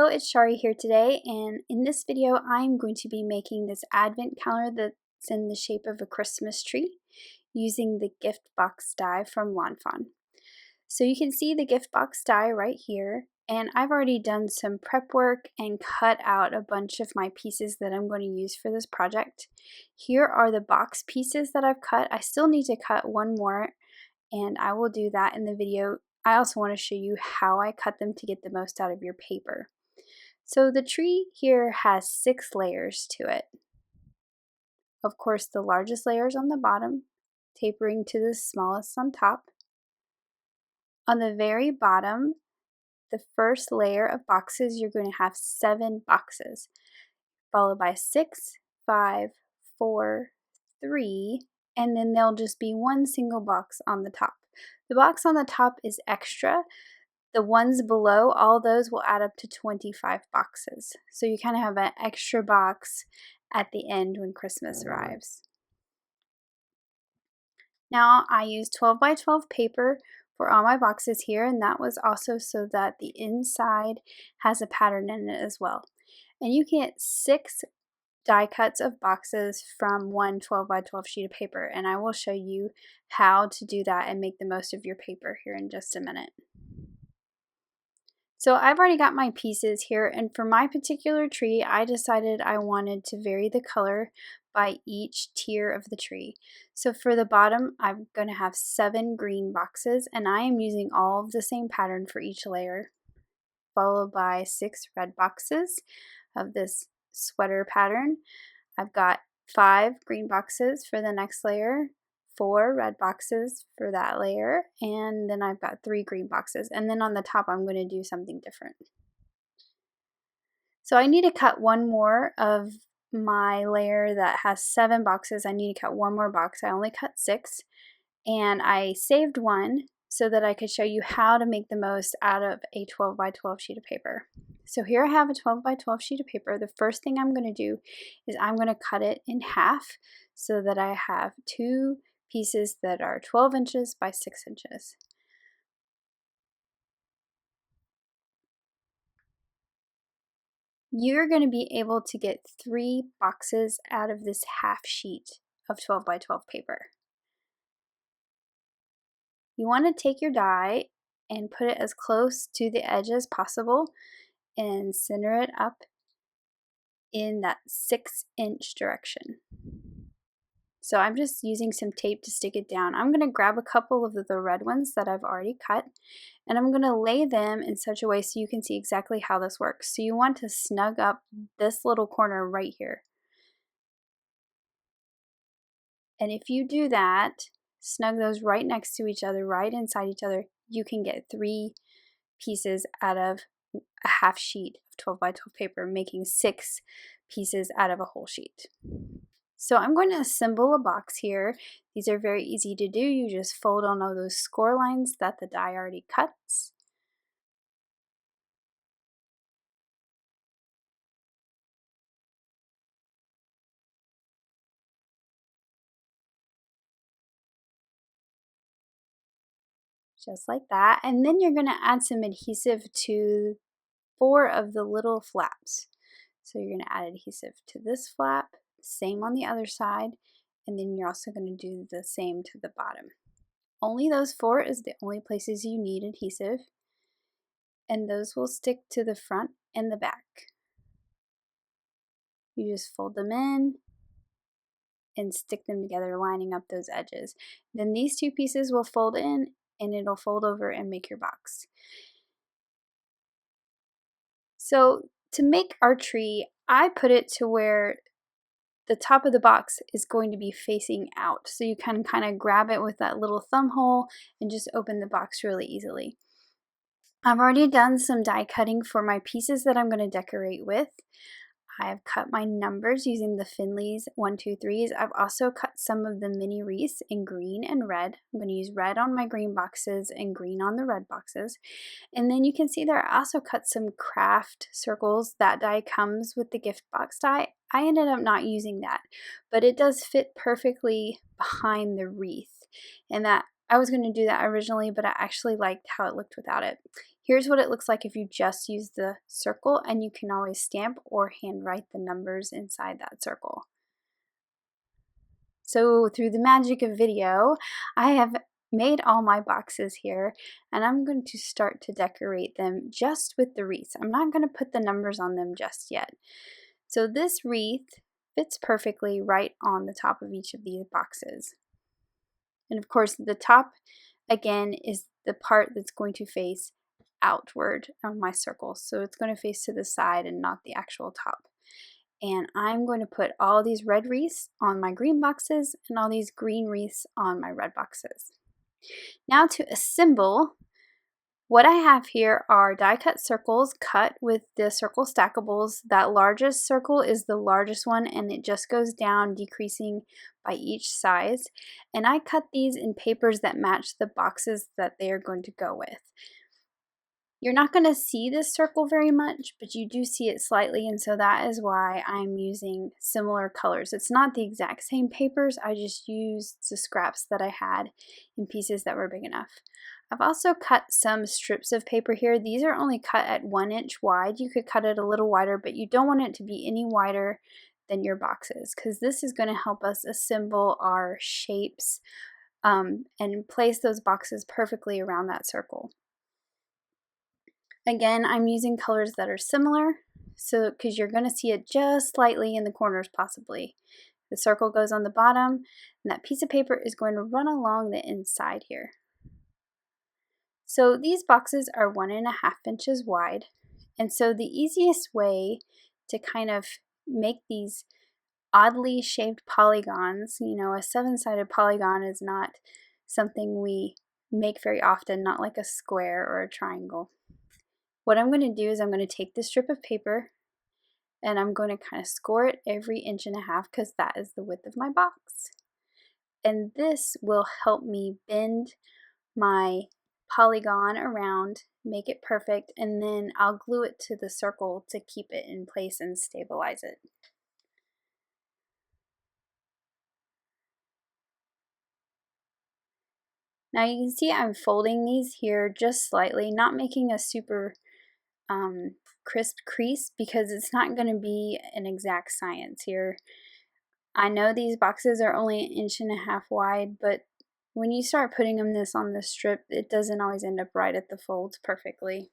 it's Shari here today, and in this video I'm going to be making this advent calendar that's in the shape of a Christmas tree using the gift box die from lawnfawn. So you can see the gift box die right here, and I've already done some prep work and cut out a bunch of my pieces that I'm going to use for this project. Here are the box pieces that I've cut. I still need to cut one more, and I will do that in the video. I also want to show you how I cut them to get the most out of your paper. So the tree here has 6 layers to it. Of course, the largest layer is on the bottom, tapering to the smallest on top. On the very bottom, the first layer of boxes, you're going to have 7 boxes, followed by 6, 5, 4, 3, and then there'll just be one single box on the top. The box on the top is extra. The ones below, all those will add up to 25 boxes. So you kind of have an extra box at the end when Christmas arrives. Now I use 12 by 12 paper for all my boxes here, and that was also so that the inside has a pattern in it as well. And you can get 6 die cuts of boxes from one 12 by 12 sheet of paper, and I will show you how to do that and make the most of your paper here in just a minute. So I've already got my pieces here, and for my particular tree I decided I wanted to vary the color by each tier of the tree. So for the bottom I'm going to have 7 green boxes, and I am using all of the same pattern for each layer, followed by 6 red boxes of this sweater pattern. I've got 5 green boxes for the next layer, 4 red boxes for that layer, and then I've got 3 green boxes, and then on the top I'm going to do something different. So I need to cut one more of my layer that has 7 boxes. I need to cut one more box. I only cut 6, and I saved one so that I could show you how to make the most out of a 12 by 12 sheet of paper. So here I have a 12 by 12 sheet of paper. The first thing I'm going to do is I'm going to cut it in half so that I have 2 pieces that are 12 inches by 6 inches. You're going to be able to get 3 boxes out of this half sheet of 12 by 12 paper. You want to take your die and put it as close to the edge as possible and center it up in that 6-inch direction. So I'm just using some tape to stick it down. I'm going to grab a couple of the red ones that I've already cut, and I'm going to lay them in such a way so you can see exactly how this works. So you want to snug up this little corner right here. And if you do that, snug those right next to each other, right inside each other, you can get 3 pieces out of a half sheet of 12 by 12 paper, making 6 pieces out of a whole sheet. So I'm going to assemble a box here. These are very easy to do. You just fold on all those score lines that the die already cuts. Just like that, and then you're going to add some adhesive to 4 of the little flaps. So you're going to add adhesive to this flap, same on the other side, and then you're also going to do the same to the bottom. Only those 4 is the only places you need adhesive, and those will stick to the front and the back. You just fold them in and stick them together, lining up those edges. Then these 2 pieces will fold in, and it'll fold over and make your box. So to make our tree, I put it to where the top of the box is going to be facing out. So you can kind of grab it with that little thumb hole and just open the box really easily. I've already done some die cutting for my pieces that I'm going to decorate with. I've cut my numbers using the Finley's 1, 2, 3s. I've also cut some of the mini wreaths in green and red. I'm going to use red on my green boxes and green on the red boxes. And then you can see there I also cut some craft circles. That die comes with the gift box die. I ended up not using that, but it does fit perfectly behind the wreath. And that I was going to do that originally, but I actually liked how it looked without it. Here's what it looks like if you just use the circle, and you can always stamp or handwrite the numbers inside that circle. So through the magic of video, I have made all my boxes here, and I'm going to start to decorate them just with the wreaths. I'm not going to put the numbers on them just yet. So this wreath fits perfectly right on the top of each of these boxes. And of course, the top, again, is the part that's going to face outward on my circle. So it's going to face to the side and not the actual top. And I'm going to put all these red wreaths on my green boxes and all these green wreaths on my red boxes. Now to assemble, what I have here are die cut circles cut with the circle stackables. That largest circle is the largest one, and it just goes down, decreasing by each size. And I cut these in papers that match the boxes that they are going to go with. You're not going to see this circle very much, but you do see it slightly, and so that is why I'm using similar colors. It's not the exact same papers, I just used the scraps that I had in pieces that were big enough. I've also cut some strips of paper here. These are only cut at 1 inch wide. You could cut it a little wider, but you don't want it to be any wider than your boxes, because this is going to help us assemble our shapes and place those boxes perfectly around that circle. Again, I'm using colors that are similar, so because you're going to see it just slightly in the corners possibly. The circle goes on the bottom, and that piece of paper is going to run along the inside here. So these boxes are 1.5 inches wide, and so the easiest way to kind of make these oddly shaped polygons, you know, a 7-sided polygon is not something we make very often, not like a square or a triangle. What I'm going to do is I'm going to take this strip of paper and I'm going to kind of score it every 1.5 inches because that is the width of my box. And this will help me bend my polygon around, make it perfect, and then I'll glue it to the circle to keep it in place and stabilize it. Now you can see I'm folding these here just slightly, not making a super crisp crease because it's not going to be an exact science here. I know these boxes are only 1.5 inches wide, but when you start putting this on the strip, it doesn't always end up right at the folds perfectly.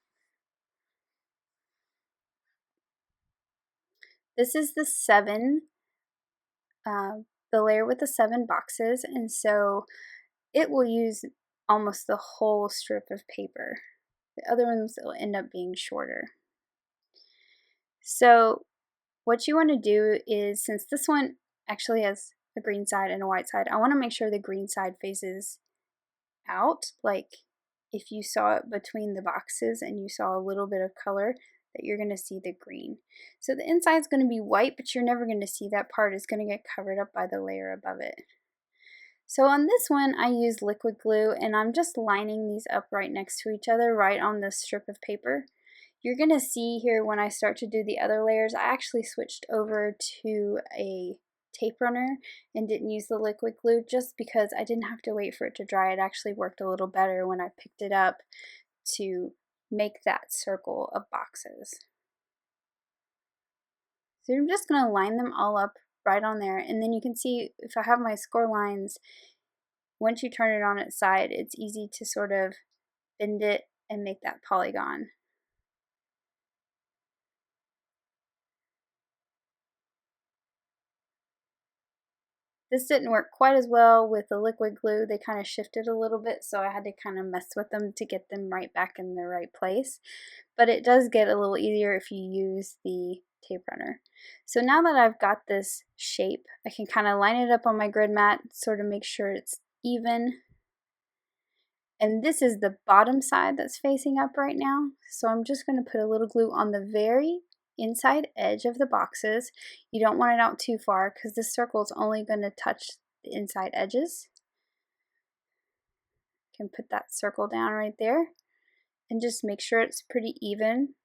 This is the 7, the layer with the 7 boxes, and so it will use almost the whole strip of paper. The other ones will end up being shorter. So what you want to do is, since this one actually has a green side and a white side, I want to make sure the green side faces out, like if you saw it between the boxes and you saw a little bit of color, that you're going to see the green. So the inside is going to be white, but you're never going to see that part. It's going to get covered up by the layer above it. So on this one, I use liquid glue, and I'm just lining these up right next to each other, right on this strip of paper. You're going to see here when I start to do the other layers, I actually switched over to a tape runner and didn't use the liquid glue just because I didn't have to wait for it to dry. It actually worked a little better when I picked it up to make that circle of boxes. So I'm just going to line them all up right on there, and then you can see if I have my score lines, once you turn it on its side, it's easy to sort of bend it and make that polygon. This didn't work quite as well with the liquid glue. They kind of shifted a little bit, so I had to kind of mess with them to get them right back in the right place. But it does get a little easier if you use the tape runner. So now that I've got this shape, I can kind of line it up on my grid mat, sort of make sure it's even. And this is the bottom side that's facing up right now. So I'm just going to put a little glue on the very inside edge of the boxes. You don't want it out too far because this circle is only going to touch the inside edges. You can put that circle down right there and just make sure it's pretty even.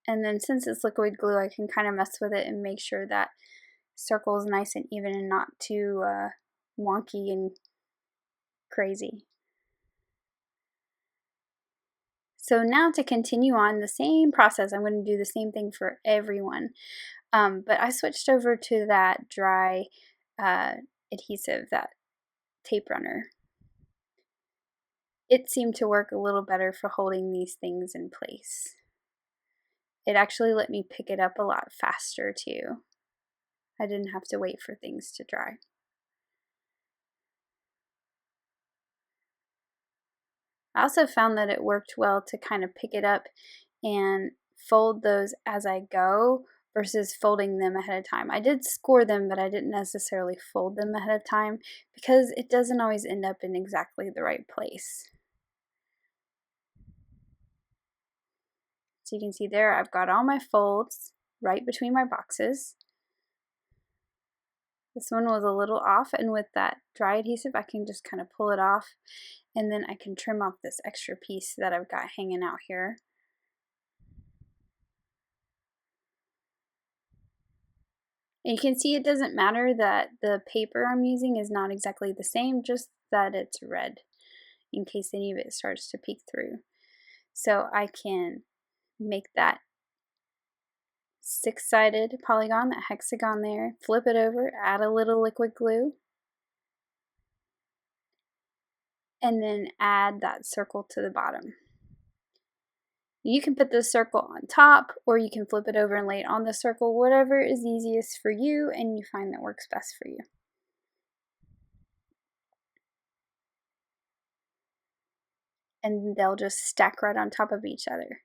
And then since it's liquid glue, I can kind of mess with it and make sure that circle is nice and even and not too wonky and crazy. So now to continue on the same process, I'm going to do the same thing for everyone. But I switched over to that dry adhesive, that tape runner. It seemed to work a little better for holding these things in place. It actually let me pick it up a lot faster too. I didn't have to wait for things to dry. I also found that it worked well to kind of pick it up and fold those as I go versus folding them ahead of time. I did score them, but I didn't necessarily fold them ahead of time because it doesn't always end up in exactly the right place. So you can see there, I've got all my folds right between my boxes. This one was a little off, and with that dry adhesive, I can just kind of pull it off, and then I can trim off this extra piece that I've got hanging out here. And you can see it doesn't matter that the paper I'm using is not exactly the same, just that it's red, in case any of it starts to peek through. So I can make that 6-sided polygon, that hexagon there, flip it over, add a little liquid glue, and then add that circle to the bottom. You can put the circle on top, or you can flip it over and lay it on the circle, whatever is easiest for you and you find that works best for you. And they'll just stack right on top of each other.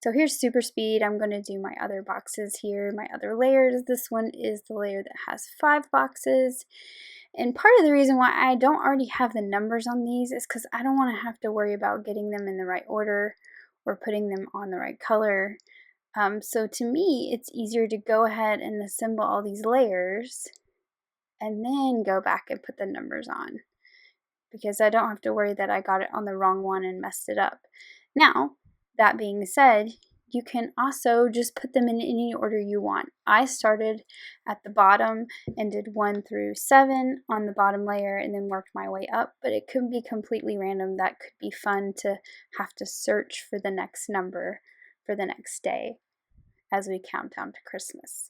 So here's super speed. I'm going to do my other boxes here, my other layers. This one is the layer that has 5 boxes. And part of the reason why I don't already have the numbers on these is because I don't want to have to worry about getting them in the right order or putting them on the right color. So to me, it's easier to go ahead and assemble all these layers and then go back and put the numbers on, because I don't have to worry that I got it on the wrong one and messed it up. Now, that being said, you can also just put them in any order you want. I started at the bottom and did 1 through 7 on the bottom layer and then worked my way up, but it could be completely random. That could be fun to have to search for the next number for the next day as we count down to Christmas.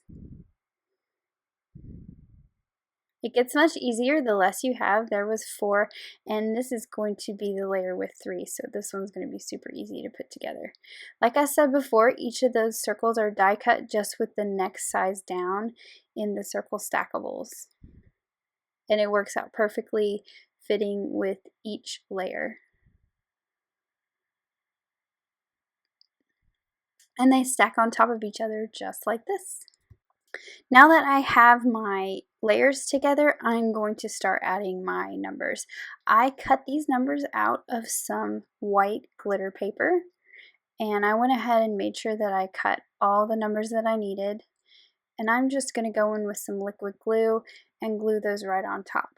It gets much easier the less you have. There was 4, and this is going to be the layer with 3, so this one's going to be super easy to put together. Like I said before, each of those circles are die cut just with the next size down in the circle stackables. And it works out perfectly fitting with each layer. And they stack on top of each other just like this. Now that I have my layers together, I'm going to start adding my numbers. I cut these numbers out of some white glitter paper, and I went ahead and made sure that I cut all the numbers that I needed, and I'm just going to go in with some liquid glue and glue those right on top.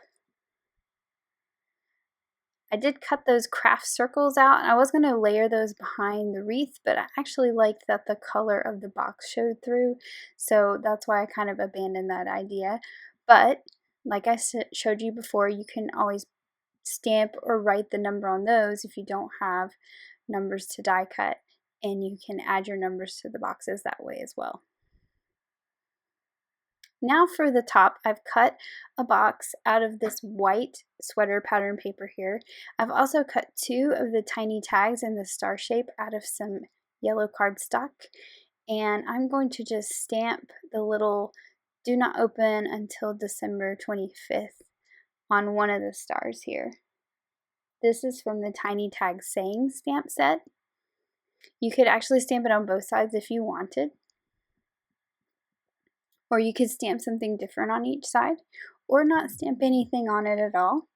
I did cut those craft circles out, and I was going to layer those behind the wreath, but I actually liked that the color of the box showed through, so that's why I kind of abandoned that idea. But like I showed you before, you can always stamp or write the number on those if you don't have numbers to die cut, and you can add your numbers to the boxes that way as well. Now for the top, I've cut a box out of this white sweater pattern paper here. I've also cut 2 of the tiny tags in the star shape out of some yellow cardstock, and I'm going to just stamp the little "Do not open until December 25th" on one of the stars here. This is from the Tiny Tag Saying stamp set. You could actually stamp it on both sides if you wanted, or you could stamp something different on each side, or not stamp anything on it at all.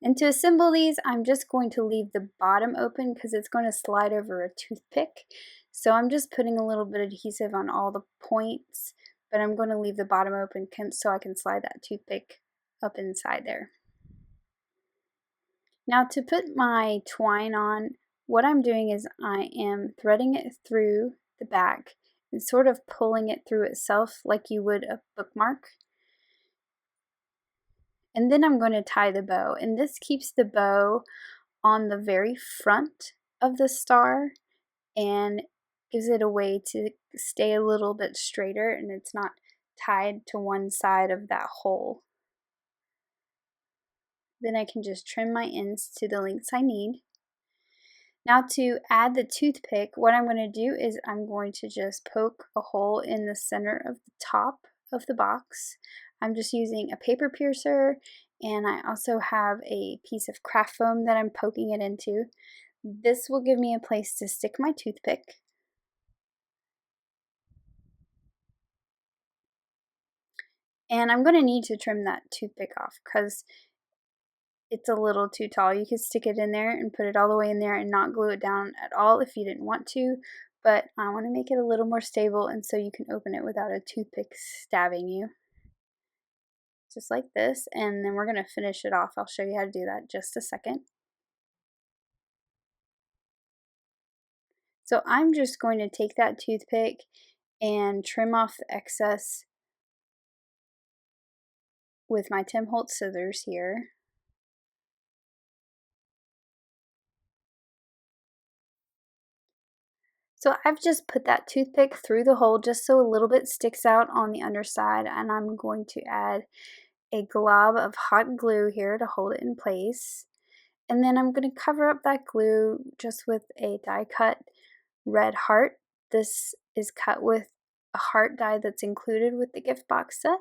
And to assemble these, I'm just going to leave the bottom open because it's going to slide over a toothpick. So I'm just putting a little bit of adhesive on all the points, but I'm going to leave the bottom open so I can slide that toothpick up inside there. Now to put my twine on, what I'm doing is I am threading it through the back and sort of pulling it through itself like you would a bookmark. And then I'm going to tie the bow, and this keeps the bow on the very front of the star and gives it a way to stay a little bit straighter, and it's not tied to one side of that hole. Then I can just trim my ends to the lengths I need. Now to add the toothpick, what I'm going to do is I'm going to just poke a hole in the center of the top of the box. I'm just using a paper piercer, and I also have a piece of craft foam that I'm poking it into. This will give me a place to stick my toothpick. And I'm going to need to trim that toothpick off because it's a little too tall. You could stick it in there and put it all the way in there and not glue it down at all if you didn't want to, but I want to make it a little more stable and so you can open it without a toothpick stabbing you. Just like this, and then we're going to finish it off. I'll show you how to do that in just a second. So I'm just going to take that toothpick and trim off the excess with my Tim Holtz scissors here. So I've just put that toothpick through the hole just so a little bit sticks out on the underside, and I'm going to add a glob of hot glue here to hold it in place. And then I'm going to cover up that glue just with a die cut red heart. This is cut with a heart die that's included with the gift box set,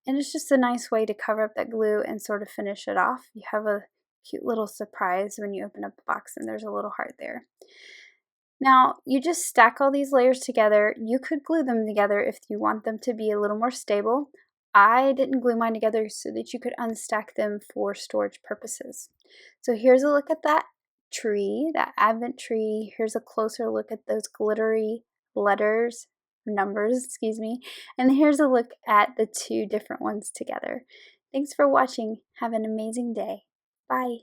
and it's just a nice way to cover up that glue and sort of finish it off. You have a cute little surprise when you open up the box and there's a little heart there. Now, you just stack all these layers together. You could glue them together if you want them to be a little more stable. I didn't glue mine together so that you could unstack them for storage purposes. So here's a look at that tree, that Advent tree. Here's a closer look at those glittery numbers, excuse me. And here's a look at the two different ones together. Thanks for watching. Have an amazing day. Bye.